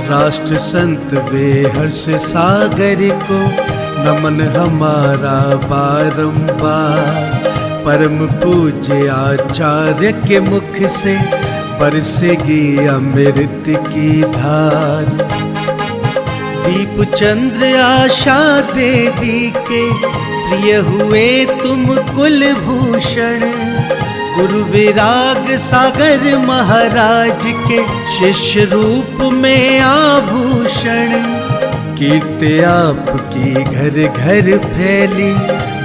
राष्ट्र संत वे हर्ष सागर को नमन हमारा बारंबार। परम पूज्य आचार्य के मुख से बरसेगी अमृत की धार। दीप चंद्र आशा देवी के प्रिय हुए तुम कुलभूषण। गुरु विराग सागर महाराज के शिष्य रूप में आभूषण। कीर्ति आपकी घर घर फैली,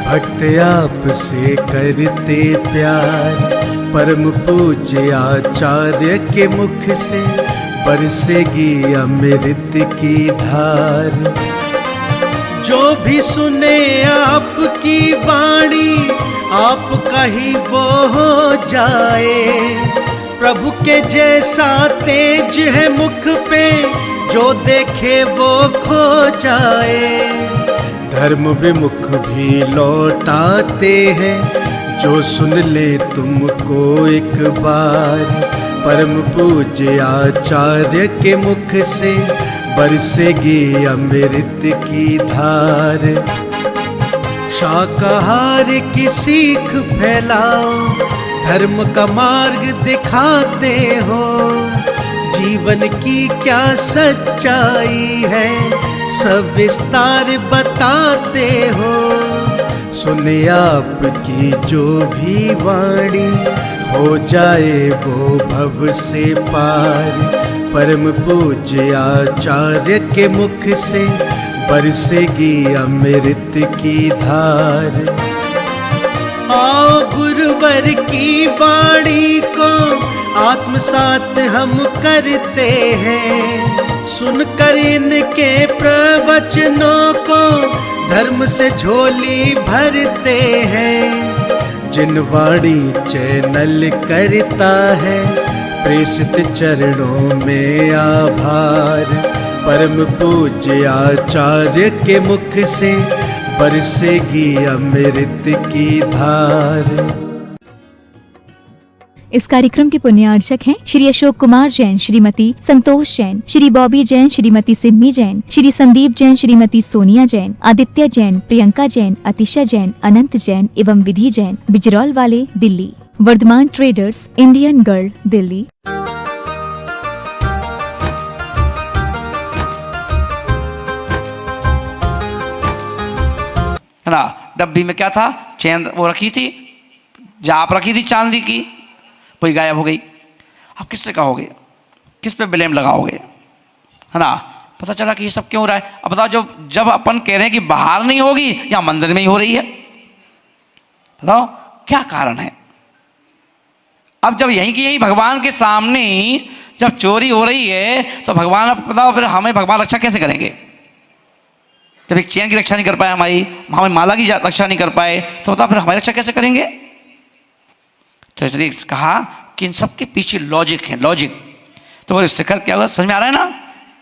भक्त आप से करते प्यार। परम पूज्य आचार्य के मुख से बरसेगी अमृत की धार। जो भी सुने आपकी वाणी, आपका ही वो हो जाए। प्रभु के जैसा तेज है मुख पे, जो देखे वो खो जाए। धर्म विमुख भी लौटाते हैं, जो सुन ले तुमको एक बार। परम पूज्य आचार्य के मुख से बरसेगी अमृत की धार। शाकाहार की सीख फैलाओ, धर्म का मार्ग दिखाते हो। जीवन की क्या सच्चाई है, सब विस्तार बताते हो। सुने आपकी जो भी वाणी, हो जाए वो भव से पार। परम पूज्य आचार्य के मुख से बरसेगी अमृत की धार। आओ गुरुवर की वाणी को आत्मसात हम करते हैं। सुनकर इनके प्रवचनों को धर्म से झोली भरते हैं। जिन वाणी चैनल करता है, प्रेषित चरणों में आभार। परम पूज्य आचार्य के मुख से बरसेगी अमृत की धार। इस कार्यक्रम के पुण्यार्चक हैं श्री अशोक कुमार जैन, श्रीमती संतोष जैन, श्री बॉबी जैन, श्रीमती सिम्मी जैन, श्री संदीप जैन, श्रीमती सोनिया जैन, आदित्य जैन, प्रियंका जैन, अतिशा जैन, अनंत जैन एवं विधि जैन, बिजरौल वाले, Delhi. Vardhaman traders, Indian girl, Delhi. है ना, डब्बी में क्या था, चैन वो रखी थी, जाप रखी थी चांदी की, वही गायब हो गई। अब किससे कहोगे, किस पे ब्लेम लगाओगे, है ना। पता चला कि ये सब क्यों हो रहा है। अब बताओ, जब अपन कह रहे हैं कि बाहर नहीं होगी, या मंदिर में ही हो रही है, बताओ क्या कारण है। अब जब यहीं की यहीं भगवान के सामने जब चोरी हो रही है, तो भगवान, अब बताओ फिर हमें भगवान रक्षा कैसे करेंगे। जब एक चैन की रक्षा नहीं कर पाए, हमें माला की रक्षा नहीं कर पाए, तो बताओ फिर हमारी रक्षा कैसे करेंगे। तो इसलिए कहा कि इन सब के पीछे लॉजिक है, लॉजिक। तो वो शिखर क्या हुआ, समझ में आ रहा है ना।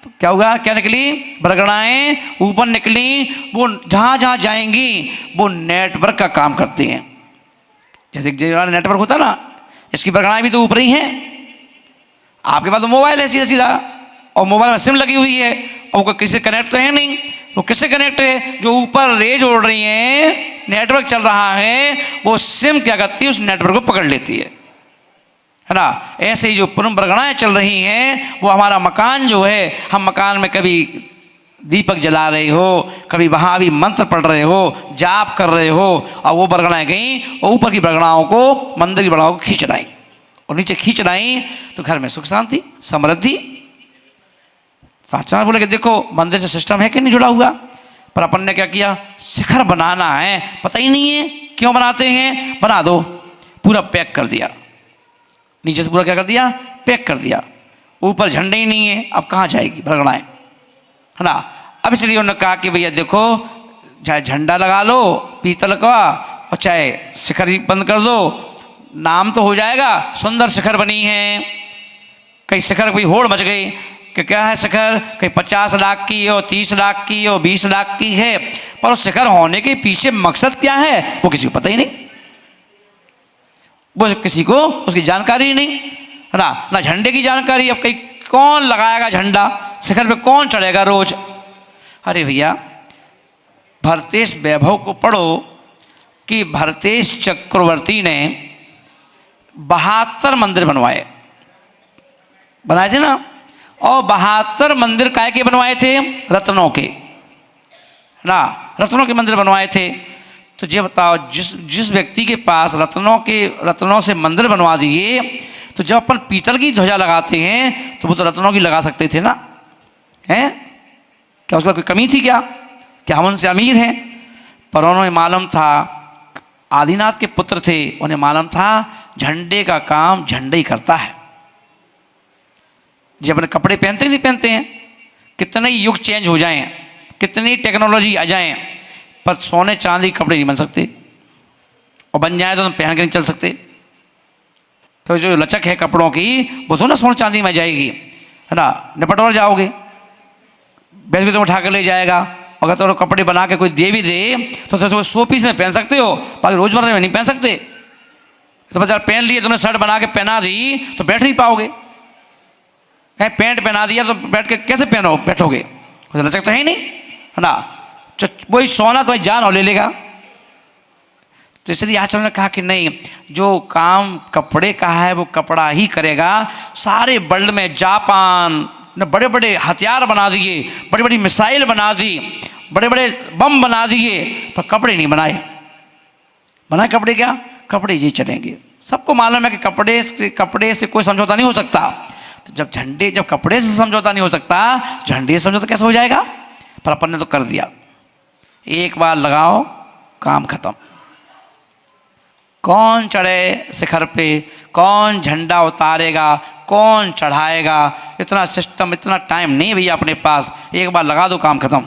तो क्या होगा, क्या निकली, बरगड़ाएं ऊपर निकली। वो जहाँ जहाँ जाएंगी वो नेटवर्क का काम करती हैं। जैसे नेटवर्क होता ना, इसकी बरगड़ाएं भी तो ऊपर ही हैं। आपके पास तो मोबाइल है सीधा सीधा, और मोबाइल में सिम लगी हुई है, और वो किसी से कनेक्ट तो है नहीं। वो किससे कनेक्ट है, जो ऊपर रेज उड़ रही है, नेटवर्क चल रहा है, वो सिम क्या करती है, उस नेटवर्क को पकड़ लेती है ना। ऐसे ही जो पूर्ण बरगड़ाएं चल रही हैं, वो हमारा मकान जो है, हम मकान में कभी दीपक जला रहे हो, कभी वहाँ भी मंत्र पढ़ रहे हो, जाप कर रहे हो, और वो बरगड़ाएं गई और ऊपर की बरगड़ाओं को, मंदिर की बरगड़ाओं को खींच लाई, और नीचे खींच लाई तो घर में सुख शांति समृद्धि। तो अचानक बोले कि देखो मंदिर से सिस्टम है कि नहीं जुड़ा हुआ। पर अपन ने क्या किया, शिखर बनाना है, पता ही नहीं है क्यों बनाते हैं, बना दो, पूरा पैक कर दिया, नीचे से पूरा क्या कर दिया, पैक कर दिया। ऊपर झंडे ही नहीं है, अब कहाँ जाएगी बरगड़ाएं, है ना। अब इसलिए उन्होंने कहा कि भैया देखो, चाहे झंडा लगा लो पीतल का, और चाहे शिखर ही बंद कर दो, नाम तो हो जाएगा, सुंदर शिखर बनी है। कई शिखर कोई होड़ मच गई कि क्या है शिखर, कहीं 50 लाख की हो, 30 लाख की हो, 20 लाख की है, पर उस शिखर होने के पीछे मकसद क्या है वो किसी को पता ही नहीं, वो किसी को उसकी जानकारी ही नहीं, है ना। ना झंडे की जानकारी, अब कहीं कौन लगाएगा झंडा, शिखर पे कौन चढ़ेगा रोज? अरे भैया, भरतेश वैभव को पढ़ो कि भरतेश चक्रवर्ती ने 72 मंदिर बनाए थे ना। और 72 मंदिर काय के बनवाए थे? रत्नों के ना, रत्नों के मंदिर बनवाए थे। तो ये बताओ, जिस व्यक्ति के पास रत्नों से मंदिर बनवा दिए, तो जब अपन पीतल की ध्वजा लगाते हैं तो वो तो रत्नों की लगा सकते थे ना, हैं? क्या उसका कोई कमी थी क्या? क्या हम उनसे अमीर हैं? पर उन्हें मालूम था, आदिनाथ के पुत्र थे, उन्हें मालूम था झंडे का काम झंडा ही करता है। जब अपने कपड़े पहनते नहीं पहनते हैं, कितने ही युग चेंज हो जाएं, कितनी टेक्नोलॉजी आ जाए, पर सोने चांदी कपड़े नहीं बन सकते, और बन जाए तो पहन के नहीं चल सकते। तो जो लचक है कपड़ों की, वो तो ना सोने चांदी में जाएगी, है ना। निपटवर जाओगे, बैठ भी तुम उठा कर ले जाएगा। अगर तो कपड़े बना के कोई दे भी दे तो 100 पीस में पहन सकते हो, बाकी रोजमर्रा में नहीं पहन सकते। तो बच्चा पहन लिए, तुमने शर्ट बना के पहना दी तो बैठ नहीं पाओगे। पैंट पहना दिया तो बैठ के कैसे पहनो, बैठोगे? लचक तो है ही नहीं, है ना। वही सोना तो जान और ले लेगा। तो इसलिए आचार्य ने कहा कि नहीं, जो काम कपड़े का है वो कपड़ा ही करेगा। सारे वर्ल्ड में जापान ने बड़े बड़े हथियार बना दिए, बड़ी बड़ी मिसाइल बना दी, बड़े बड़े बम बना दिए, पर कपड़े नहीं बनाए। बनाए कपड़े क्या? कपड़े ये चलेंगे। सबको मालूम है कि कपड़े से कोई समझौता नहीं हो सकता। तो जब कपड़े से समझौता नहीं हो सकता, झंडे से समझौता कैसे हो जाएगा? पर अपन ने तो कर दिया। एक बार लगाओ, काम खत्म। कौन चढ़े शिखर पे, कौन झंडा उतारेगा, कौन चढ़ाएगा, इतना सिस्टम, इतना टाइम नहीं भैया अपने पास। एक बार लगा दो, काम खत्म।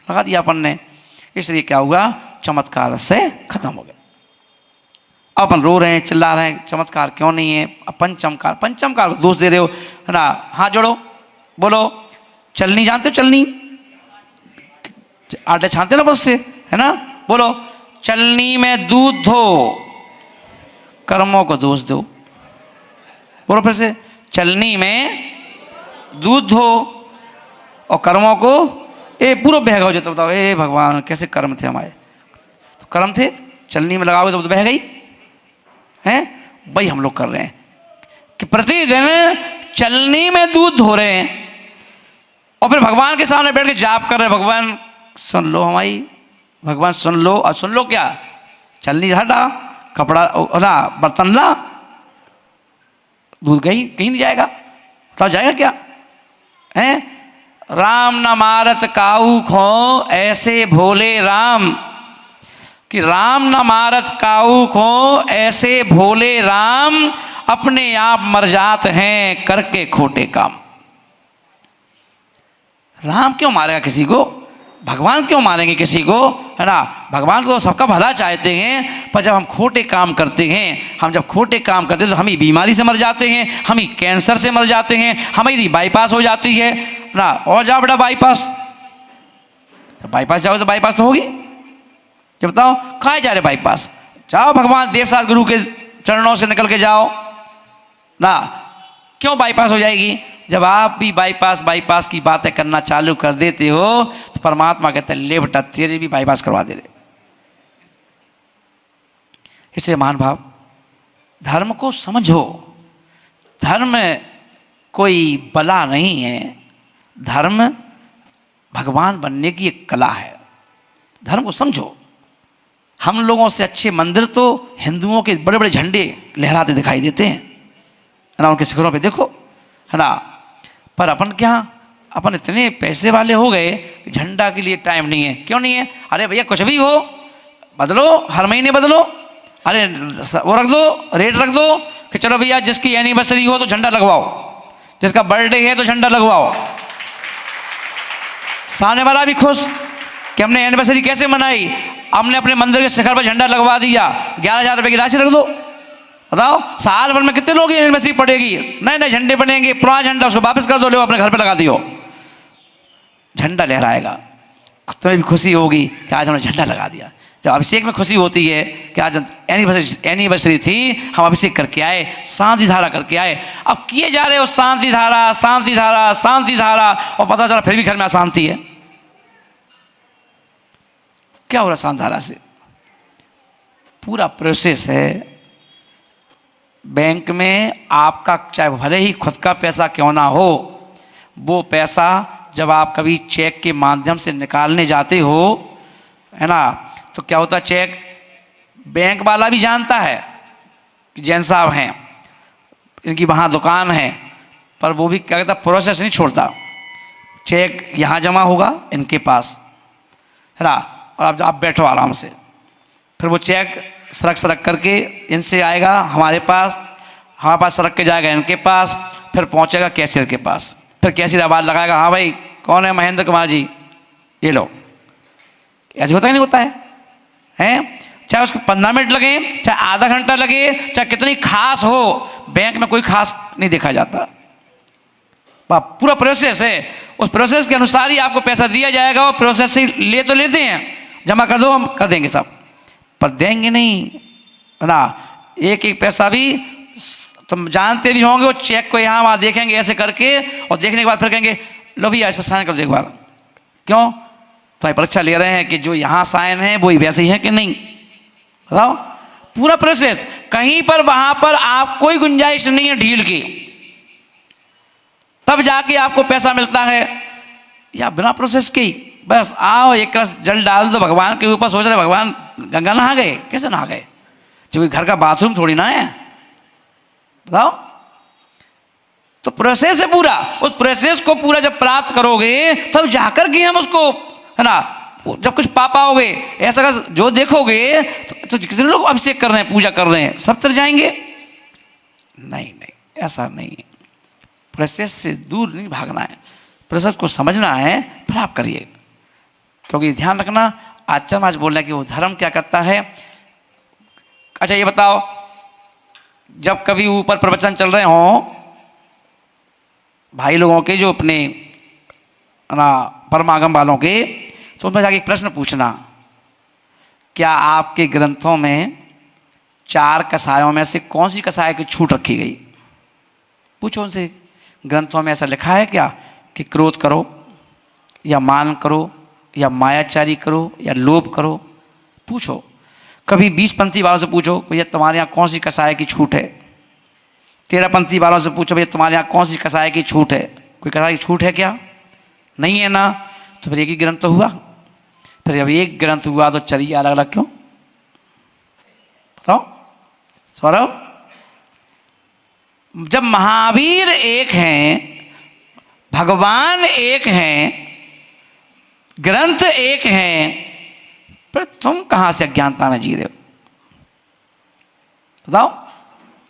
लगा दिया अपन ने। इसलिए क्या हुआ? चमत्कार से खत्म हो गया। अपन रो रहे हैं, चिल्ला रहे हैं, चमत्कार क्यों नहीं है? अपन पंचमकार को दोष दे रहे हो, है ना। हाथ जोड़ो, बोलो चलनी जानते हो? चलनी आटे छानते ना बस से, है ना। बोलो चलनी में दूध धो, कर्मों को दोष दो। बोलो फिर से, चलनी में दूध धो और कर्मों को पूरा बह गए। तो बताओ, भगवान कैसे कर्म थे हमारे? तो कर्म थे, चलनी में लगाओगे तो बह गई हैं। वही हम लोग कर रहे हैं कि प्रतिदिन चलनी में दूध धो रहे हैं और फिर भगवान के सामने बैठ के जाप कर रहे हैं, भगवान सुन लो हमारी, भगवान सुन लो। और सुन लो क्या? चलनी हटा, कपड़ा ना, बर्तन ला, दूध कहीं नहीं जाएगा। बताओ जाएगा क्या? हैं? राम न मारत काऊ खो, ऐसे भोले राम। कि राम न मारत काऊ खो, ऐसे भोले राम, अपने आप मर जात हैं करके खोटे काम। राम क्यों मारेगा किसी को? भगवान क्यों मारेंगे किसी को, है ना। भगवान तो सबका भला चाहते हैं, पर जब हम खोटे काम करते हैं, हम जब खोटे काम करते हैं तो हम ही बीमारी से मर जाते हैं, हम ही कैंसर से मर जाते हैं, हमारी बाईपास हो जाती है ना। और जाओ बेटा बाईपास, जब बाईपास जाओ तो बाईपास तो होगी। जब बताओ कहाँ जा रहे बाईपास? जाओ भगवान देवसात गुरु के चरणों से निकल के जाओ ना। क्यों बाईपास हो जाएगी? जब आप भी बाईपास की बातें करना चालू कर देते हो तो परमात्मा कहते हैं ले बेटा तेरे भी बाईपास करवा दे रहे। इसलिए मान भाव, धर्म को समझो। धर्म कोई बला नहीं है, धर्म भगवान बनने की एक कला है। धर्म को समझो। हम लोगों से अच्छे मंदिर तो हिंदुओं के बड़े बड़े झंडे लहराते दिखाई देते हैं, है ना। उनके शिखरों पे देखो, है ना। पर अपन क्या, अपन इतने पैसे वाले हो गए, झंडा के लिए टाइम नहीं है। क्यों नहीं है? अरे भैया कुछ भी हो बदलो, हर महीने बदलो। अरे वो रख दो, रेट रख दो कि चलो भैया जिसकी एनिवर्सरी हो तो झंडा लगवाओ, जिसका बर्थडे है तो झंडा लगवाओ। सामने वाला भी खुश कि हमने एनिवर्सरी कैसे मनाई, हमने अपने मंदिर के शिखर पर झंडा लगवा दिया। 11,000 रुपये की राशि रख दो। बताओ साल भर में कितने लोग एनिवर्सरी पड़ेगी? नए नए झंडे बनेंगे, पुराना झंडा उसको वापस कर दो, लो अपने घर पे लगा दियो, झंडा लहराएगा। तुम्हें भी खुशी होगी कि आज हमने झंडा लगा दिया। जब अभिषेक में खुशी होती है कि आज एनिवर्सरी थी, हम अभिषेक करके आए, शांति धारा करके आए। अब किए जा रहे हो शांति धारा, शांति धारा, शांति धारा, और पता चला फिर भी घर में अशांति है। क्या हो रहा शांति धारा से? पूरा प्रोसेस है। बैंक में आपका चाहे भले ही खुद का पैसा क्यों ना हो, वो पैसा जब आप कभी चेक के माध्यम से निकालने जाते हो, है ना, तो क्या होता है, चेक बैंक वाला भी जानता है कि जैन साहब हैं, इनकी वहाँ दुकान है, पर वो भी क्या कहता, प्रोसेस नहीं छोड़ता। चेक यहाँ जमा होगा इनके पास, है ना, और आप बैठो आराम से, फिर वो चेक सरक सरक करके इनसे आएगा हमारे पास सरक के जाएगा इनके पास, फिर पहुँचेगा कैशियर के पास, फिर कैशियर आवाज़ लगाएगा, हाँ भाई कौन है, महेंद्र कुमार जी, ये लो। ऐसे होता ही नहीं होता है, हैं? चाहे उसको 15 मिनट लगे, चाहे आधा घंटा लगे, चाहे कितनी खास हो, बैंक में कोई खास नहीं देखा जाता। पूरा प्रोसेस है, उस प्रोसेस के अनुसार ही आपको पैसा दिया जाएगा, और प्रोसेस से ले तो लेते हैं, जमा कर दो हम कर देंगे सब, पर देंगे नहीं, है ना। एक एक पैसा भी तुम जानते भी होंगे, वो चेक को यहाँ वहाँ देखेंगे ऐसे करके, और देखने के बाद फिर कहेंगे लो भैया इस पर साइन कर दो एक बार। क्यों? तो परीक्षा ले रहे हैं कि जो यहाँ साइन है वो वैसे ही है कि नहीं, बताओ। पूरा प्रोसेस, कहीं पर वहां पर आप कोई गुंजाइश नहीं है ढील की, तब जाके आपको पैसा मिलता है, या बिना प्रोसेस के ही बस आओ एक रस जल डाल दो भगवान के ऊपर, सोच रहे भगवान गंगा नहा गए, कैसे नहा गए, जो घर का बाथरूम थोड़ी ना है, बताओ। तो प्रोसेस है पूरा, उस प्रोसेस को पूरा जब प्राप्त करोगे तब जाकर के हम उसको, है ना, जब कुछ पा पाओगे। ऐसा अगर जो देखोगे तो कितने लोग अभिषेक कर रहे हैं, पूजा कर रहे हैं, सब तर जाएंगे? नहीं नहीं, ऐसा नहीं है। प्रोसेस से दूर नहीं भागना है, प्रोसेस को समझना है, फिर आप करिए। क्योंकि ध्यान रखना, आचार्य महाराज बोल रहे हैं कि वो धर्म क्या करता है। अच्छा ये बताओ, जब कभी ऊपर प्रवचन चल रहे हों भाई लोगों के, जो अपने ना परमागम वालों के, तो उनमें जाके एक प्रश्न पूछना, क्या आपके ग्रंथों में 4 कसायों में से कौन सी कसाय की छूट रखी गई? पूछो उनसे, ग्रंथों में ऐसा लिखा है क्या कि क्रोध करो, या मान करो, या मायाचारी करो, या लोभ करो? पूछो। कभी 20 पंथी वालों से पूछो, भैया तुम्हारे यहाँ कौन सी कसाय की छूट है। 13 पंथी वालों से पूछो, भैया तुम्हारे यहाँ कौन सी कसाय की छूट है। कोई कसाय की छूट है क्या? नहीं है ना। तो फिर एक ही ग्रंथ तो हुआ। फिर जब एक ग्रंथ हुआ तो चलिए अलग अलग क्यों? बताओ सौरभ। जब महावीर एक हैं, भगवान एक हैं, ग्रंथ एक हैं, फिर तुम कहां से अज्ञानता में जी रहे हो? बताओ।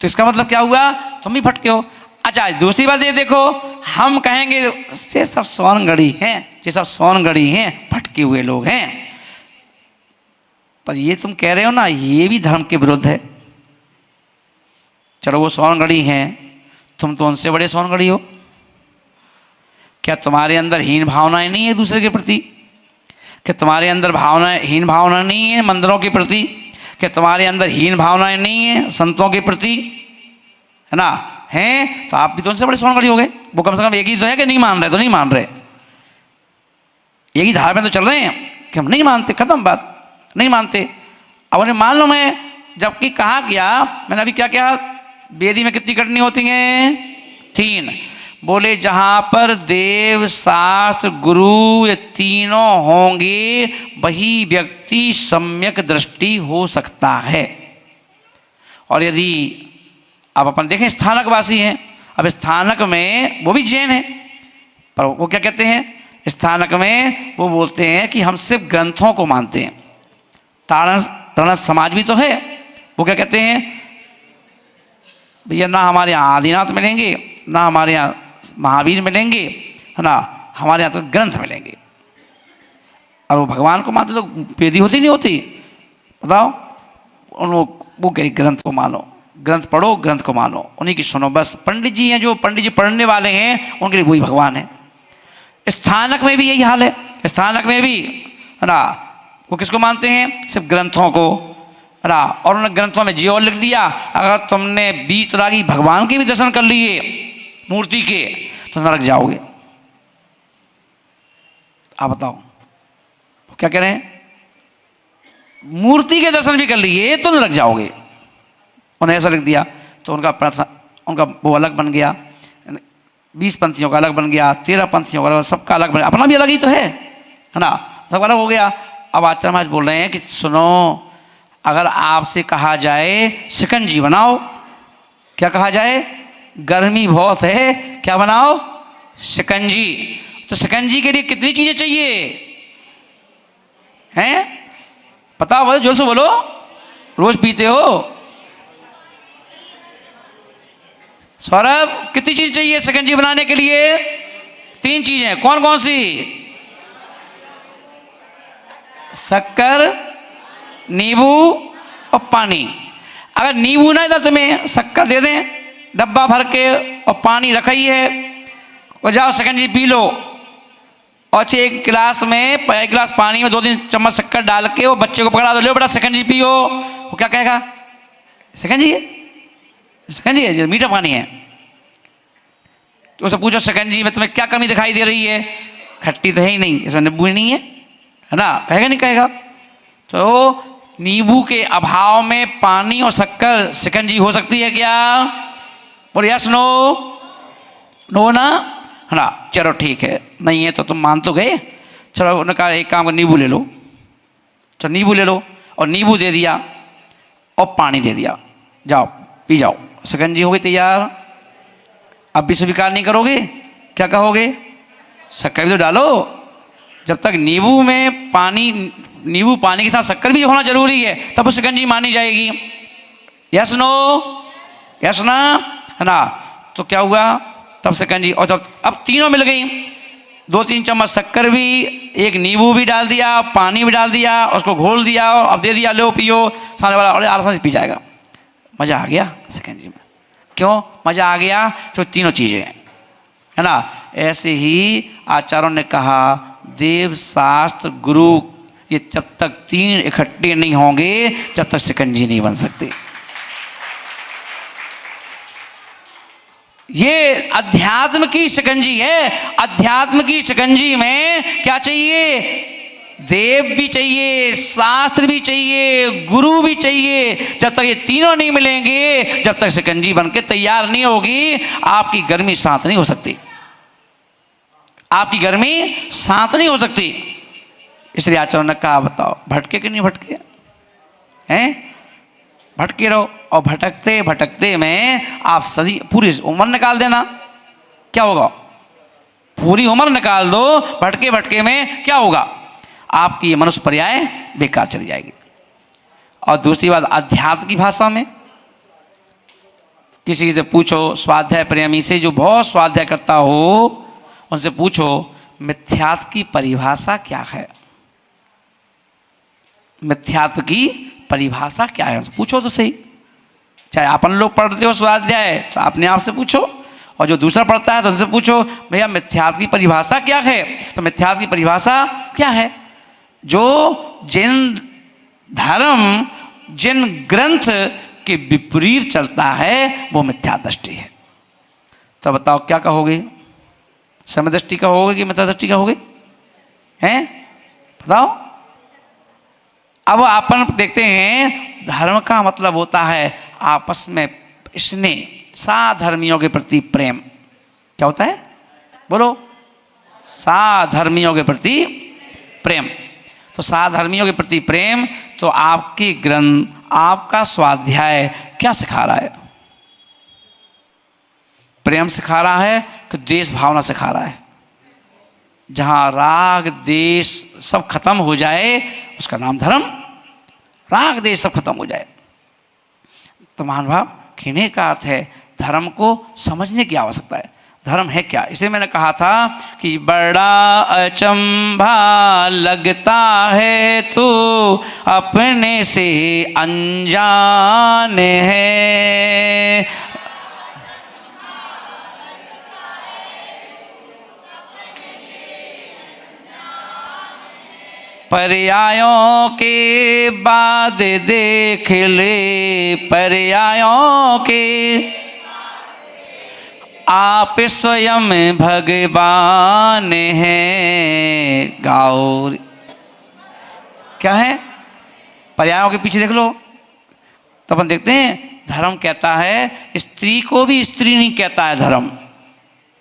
तो इसका मतलब क्या हुआ? तुम ही भटके हो। अच्छा दूसरी बात ये देखो, हम कहेंगे ये सब सोनगढ़ी हैं, ये सब सोनगढ़ी हैं, भटके हुए लोग हैं, पर ये तुम कह रहे हो ना, ये भी धर्म के विरुद्ध है। चलो वो सोनगढ़ी हैं, तुम तो उनसे बड़े सोनगढ़ी हो। क्या तुम्हारे अंदर हीन भावनाएं नहीं है दूसरे के प्रति? क्या तुम्हारे अंदर हीन भावना नहीं है मंदिरों के प्रति? क्या तुम्हारे अंदर हीन भावनाएं नहीं है संतों के प्रति? है ना? हैं तो आप भी तो उनसे बड़े सोनगढ़ी हो गए। वो कम से कम एक ही तो है कि नहीं मान रहे, तो नहीं मान रहे, एक ही धारा में तो चल रहे हैं कि हम नहीं मानते, खत्म बात, नहीं मानते। अब उन्हें मान लो मैं, जबकि कहा गया, मैंने अभी क्या कहा, वेदी में कितनी कटनी होती हैं? 3। बोले जहां पर देव शास्त्र गुरु ये तीनों होंगे वही व्यक्ति सम्यक दृष्टि हो सकता है। और यदि आप अपन देखें, स्थानकवासी हैं, अब स्थानक में वो भी जैन है, पर वो क्या कहते हैं स्थानक में? वो बोलते हैं कि हम सिर्फ ग्रंथों को मानते हैं। ताड़स समाज भी तो है, वो क्या कहते हैं? भैया ना हमारे यहाँ आदिनाथ मिलेंगे, ना हमारे यहाँ महावीर मिलेंगे, है ना, हमारे यहाँ तो ग्रंथ मिलेंगे। और वो भगवान को मानते तो वेदी होती नहीं होती? बताओ। वो कहे ग्रंथ को मानो, ग्रंथ पढ़ो, ग्रंथ को मानो, उन्हीं की सुनो बस। पंडित जी हैं, जो पंडित जी पढ़ने वाले हैं, उनके लिए वही भगवान है। स्थानक में भी यही हाल है। स्थानक में भी, है ना, वो किसको मानते हैं? सिर्फ ग्रंथों को, है ना। और उन्होंने ग्रंथों में जी और लिख दिया, अगर तुमने बीतरागी भगवान के भी दर्शन कर लिए मूर्ति के तो नरक जाओगे। आप बताओ क्या कह रहे हैं? मूर्ति के दर्शन भी कर लिए तो नरक जाओगे, उन्हें ऐसा लिख दिया। तो उनका वो अलग बन गया, 20 पंथियों का अलग बन गया, 13 पंथियों का अलग, सबका अलग बन गया, अपना भी अलग ही तो है ना, सब अलग हो गया। अब आचार्य महाराज बोल रहे हैं कि सुनो, अगर आपसे कहा जाए शिकंजी बनाओ, क्या कहा जाए? गर्मी बहुत है, क्या बनाओ? शिकंजी। तो शिकंजी के लिए कितनी चीजें चाहिए हैं? पता बोलो, जोर से बोलो, रोज पीते हो? सौरभ, कितनी चीज चाहिए शिकंजी बनाने के लिए? 3 चीजें। कौन कौन सी? शक्कर, नींबू और पानी। अगर नींबू नहीं था तुम्हें, शक्कर दे दें डब्बा भर के, और पानी रखा ही है, और जाओ शिकंजी पी लो। और एक गिलास में, 1 गिलास पानी में 2-3 चम्मच शक्कर डाल के वो बच्चे को पकड़ा दो, लो बेटा शिकंजी पियो। वो क्या कहेगा? शिकंजी है, शिकंजी है, मीठा पानी है। तो उसे पूछो शिकंजी में तुम्हें क्या कमी दिखाई दे रही है? खट्टी तो है ही नहीं, इसमें नींबू ही नहीं है ना? कहेगा नहीं कहेगा? तो नींबू के अभाव में पानी और शक्कर शिकंजी हो सकती है क्या? बोल यस नो? नो ना, है ना। चलो ठीक है, नहीं है तो तुम मान तो गए। चलो उन्होंने कहा एक काम कर, नींबू ले लो। चलो नींबू ले लो, और नींबू दे दिया और पानी दे दिया, जाओ पी जाओ, शिकंजी हो गई तैयार। अब भी स्वीकार नहीं करोगे, क्या कहोगे? शक्कर भी तो डालो। जब तक नींबू में पानी, नींबू पानी के साथ शक्कर भी होना जरूरी है, तब वो शिकंजी मानी जाएगी। Yes no? यस ना, है ना। तो क्या हुआ? तब शिकंजी, और जब अब तीनों मिल गई, 2-3 चम्मच शक्कर भी, 1 नींबू भी डाल दिया, पानी भी डाल दिया, उसको घोल दिया और अब दे दिया, लो पियो। सामने वाला और आराम से पी जाएगा। मजा आ गया शिकंजी में। क्यों मजा आ गया? क्योंकि तीनों चीजें हैं, है ना। ऐसे ही आचार्यों ने कहा, देव शास्त्र गुरु ये जब तक 3 इकट्ठे नहीं होंगे, जब तक शिकंजी नहीं बन सकते। ये अध्यात्म की शिकंजी है। अध्यात्म की शिकंजी में क्या चाहिए? देव भी चाहिए, शास्त्र भी चाहिए, गुरु भी चाहिए। जब तक ये तीनों नहीं मिलेंगे, जब तक शिकंजी बनके तैयार नहीं होगी, आपकी गर्मी शांत नहीं हो सकती। आपकी गर्मी शांत नहीं हो सकती। इसलिए आचार्य ने कहा, बताओ भटके कि नहीं भटके हैं? भटके रहो, और भटकते भटकते में आप सदी पूरी उम्र निकाल देना, क्या होगा? पूरी उम्र निकाल दो, भटके भटके में क्या होगा? आपकी ये मनुष्य पर्याय बेकार चली जाएगी। और दूसरी बात, अध्यात्म की भाषा में किसी से पूछो, स्वाध्याय प्रेमी से, जो बहुत स्वाध्याय करता हो, उनसे पूछो मिथ्यात्व की परिभाषा क्या है? मिथ्यात्व की परिभाषा क्या है? पूछो तो सही। चाहे अपन लोग पढ़ते हो स्वाध्याय तो अपने आप से पूछो, और जो दूसरा पढ़ता है तो उनसे पूछो, भैया मिथ्यात्व की परिभाषा क्या है? तो मिथ्यात्व की परिभाषा क्या है? जो जिन धर्म, जिन ग्रंथ के विपरीत चलता है, वो मिथ्या दृष्टि है। तो बताओ क्या कहोगे? समय दृष्टि का होगे कि मिथ्या दृष्टि का होगे? हैं? बताओ। अब अपन देखते हैं, धर्म का मतलब होता है आपस में स्नेह, साधर्मियों के प्रति प्रेम। क्या होता है? बोलो। साधर्मियों के प्रति प्रेम। तो साधर्मियों के प्रति प्रेम, तो आपकी ग्रंथ, आपका स्वाध्याय क्या सिखा रहा है? प्रेम सिखा रहा है कि देश भावना सिखा रहा है? जहां राग देश सब खत्म हो जाए, उसका नाम धर्म। राग देश सब खत्म हो जाए। तो महानुभाव, कहने का अर्थ है धर्म को समझने की आवश्यकता है। धर्म है क्या? इसलिए मैंने कहा था कि बड़ा अचंभा लगता है तू अपने से अनजान है। पर्यायों के बाद देख ले, पर्यायों के आप स्वयं भगवान हैं। गाओ, क्या है? पर्यायों के पीछे देख लो तो अपन देखते हैं धर्म कहता है स्त्री को भी स्त्री नहीं कहता है। धर्म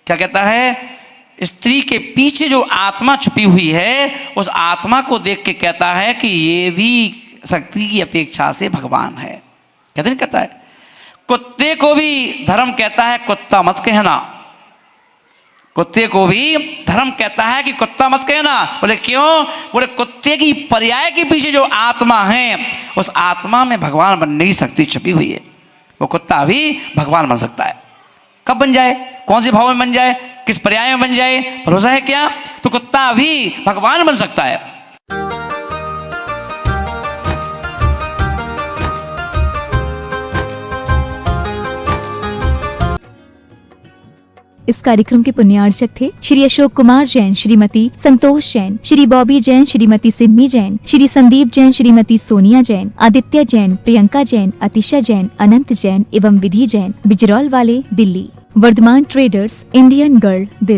क्या कहता है? स्त्री के पीछे जो आत्मा छुपी हुई है उस आत्मा को देख के कहता है कि ये भी शक्ति की अपेक्षा से भगवान है। कहते नहीं कहता है? कुत्ते को भी धर्म कहता है कुत्ता मत कहना। कुत्ते को भी धर्म कहता है कि कुत्ता मत कहना। बोले क्यों? बोले कुत्ते की पर्याय के पीछे जो आत्मा है उस आत्मा में भगवान बनने की शक्ति छुपी हुई है। वो कुत्ता भी भगवान बन सकता है। कब बन जाए? कौन से भाव में बन जाए? किस पर्याय में बन जाए? भरोसा है क्या? तो कुत्ता भी भगवान बन सकता है। इस कार्यक्रम के पुण्यार्चक थे श्री अशोक कुमार जैन, श्रीमती संतोष जैन, श्री बॉबी जैन, श्रीमती सिम्मी जैन, श्री संदीप जैन, श्रीमती सोनिया जैन, आदित्य जैन, प्रियंका जैन, अतिशा जैन, अनंत जैन एवं विधि जैन, बिजरौल वाले, Delhi. Vardhaman traders, Indian girl, Delhi.